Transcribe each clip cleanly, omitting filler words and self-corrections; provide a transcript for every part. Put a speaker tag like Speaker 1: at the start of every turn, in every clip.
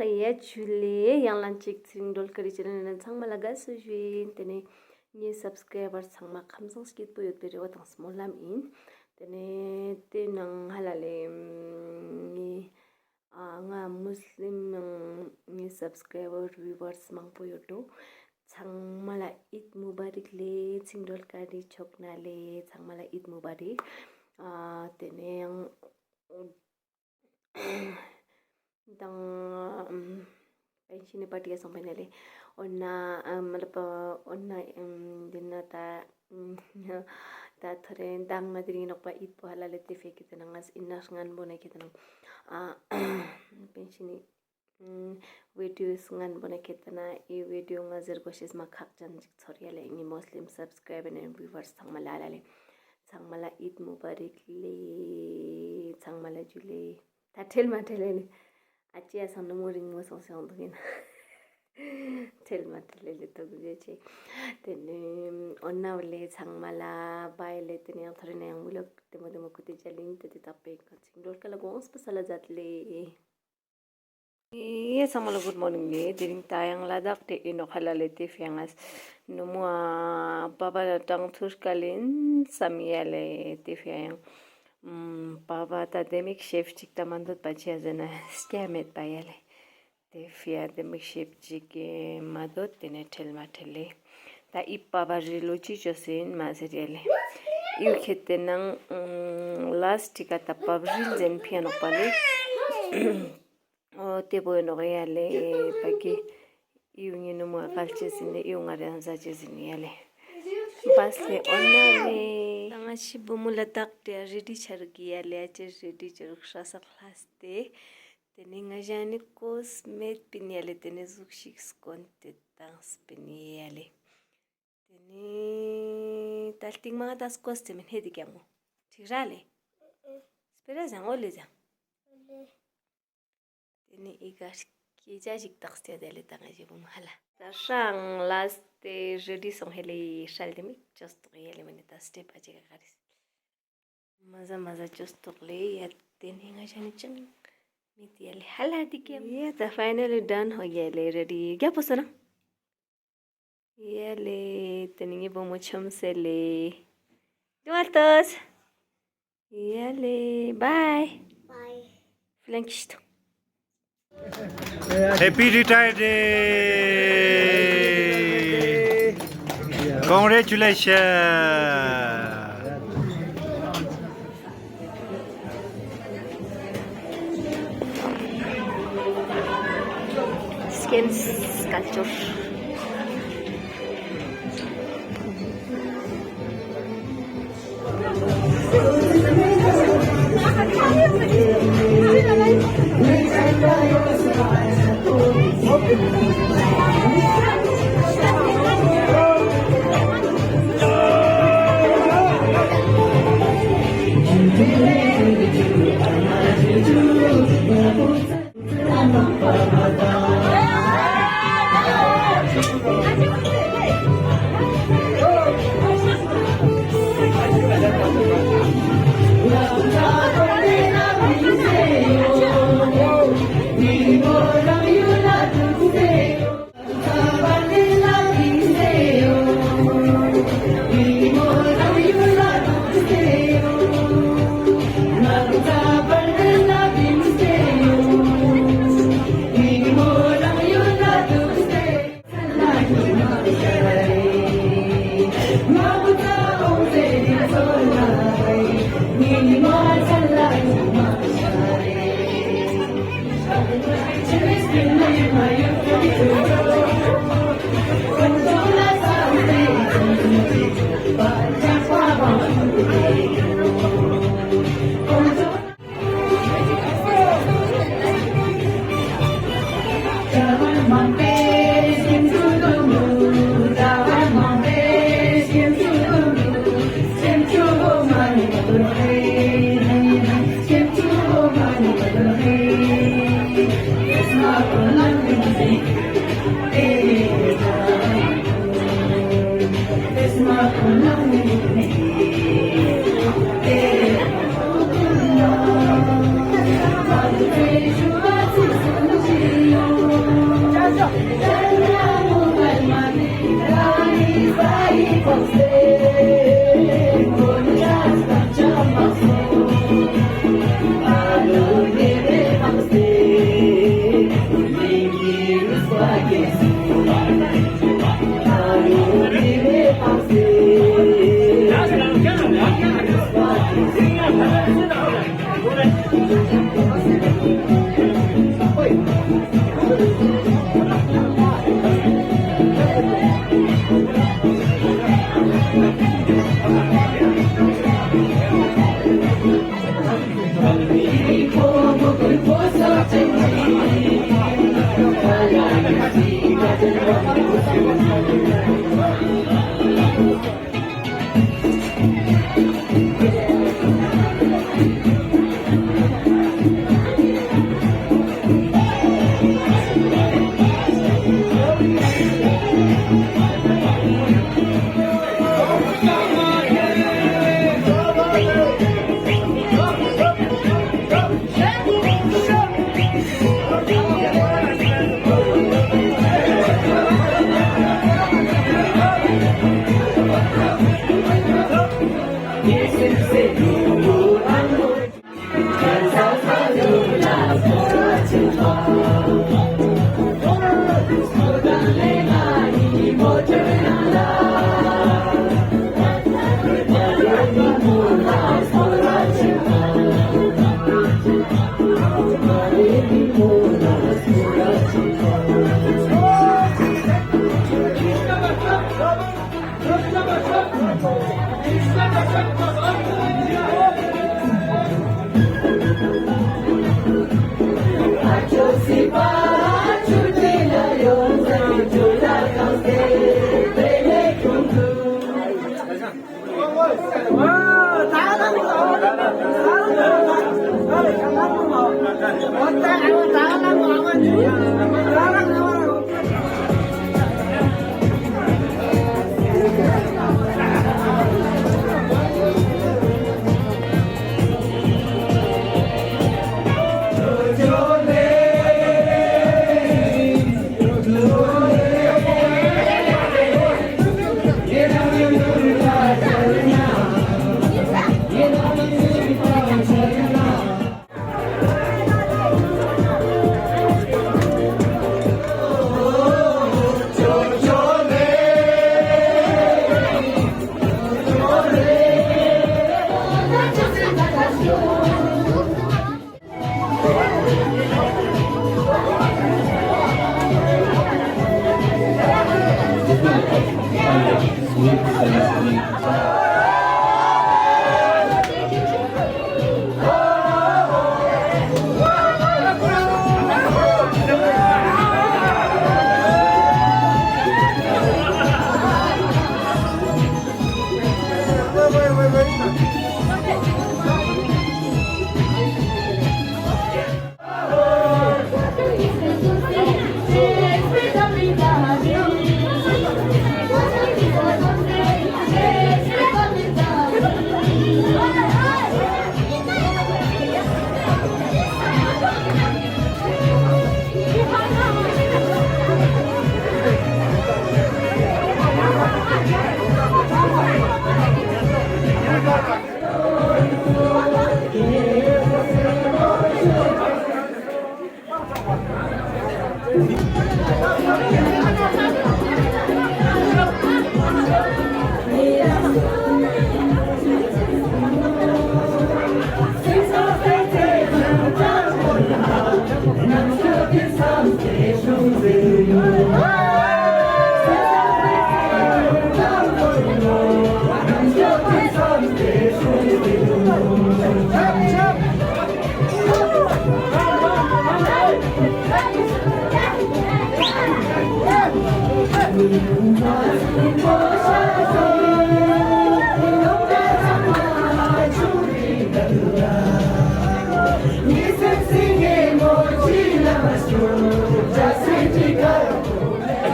Speaker 1: ya chule yang lanchik sing dol kari chana changmala ga sujin tene ni subscriber changma khamsang skit boyot beri wa tang small lam in tene tenang halale ni nga muslim ni subscriber viewers mang boyoto changmala Eid Mubarak le singdol kari chokna le changmala Eid Mubarak tene yang dang pension party sampai nale onna मतलब onna dinna ta thare dang madri nokpa Eid po halale te fe kitana ngas innas ngan bonai kitana pension videos ngan bonai kitana e video ngazir goshes ma khakjan choriale ni muslim subscriber and viewers changmala halale changmala Eid Mubarak le changmala jule ta thel ma thelene achi asam moring mo so sound again thel ma thelele to geche tene onnawle changmala baile tene thare na mulak temo temo kuti jalin te tape kaching dol kala gons pasala jatle ye samalo good morning le diring tayang ladak te ino khalale te fiangas numwa baba tang thuskalin samiale te fiang baba ta demik chef chikta mandot bachazana scamet bayale te fia demik chef chike madot tene thelma thele ta ippa bajilochi josin mazeriale iu khetenang last tika ta pabril zen piano pale te bueno reale paki iu ngino mo kalchesine iu ngare hanzachesine yale basle onale tangashi bumula takte ready chargi yale ache ready charuksa sa class te teninga jani kos met pinyale tene zukshik skonte tans pinyale tene talting mga tas koste men hedi kyamo tirale spera zangole za tene igash kijajik takste dele tangaji bumhala Tashang last ready song hele shaldemi just really minute step aja garis maza just le ya teninga jani chang mitiale hala dikem ya ta finally done ho gele ready kya posana yele teningi bomo chamsele dualtos yele bye flankist
Speaker 2: Happy retired day! Congratulations!
Speaker 1: Skin sculpture.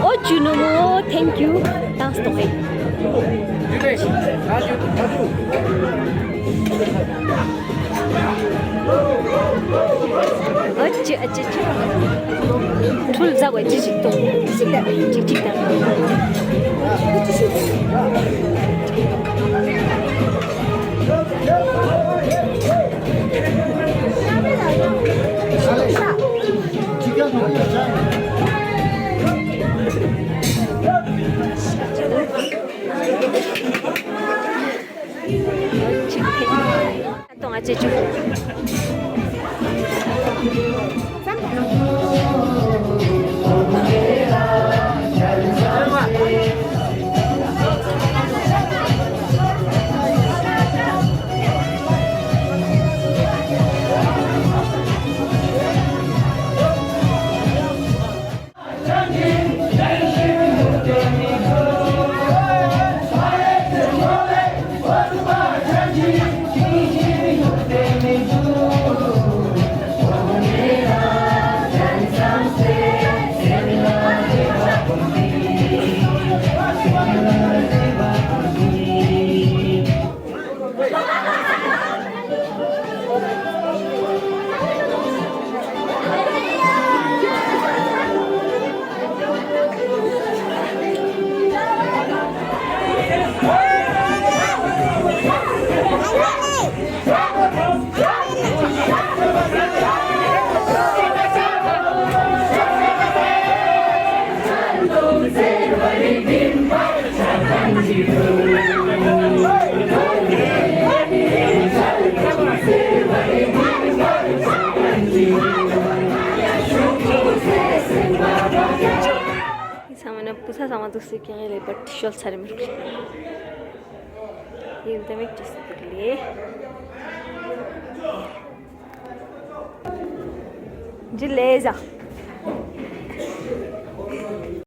Speaker 1: Oh, Juno, thank you. Thanks to me. 툴 잡아 지직도. 지직다. 동아 제주. 부사 상황도스 경에 버티셜 차림을 이때 맥주스들이 이제 레자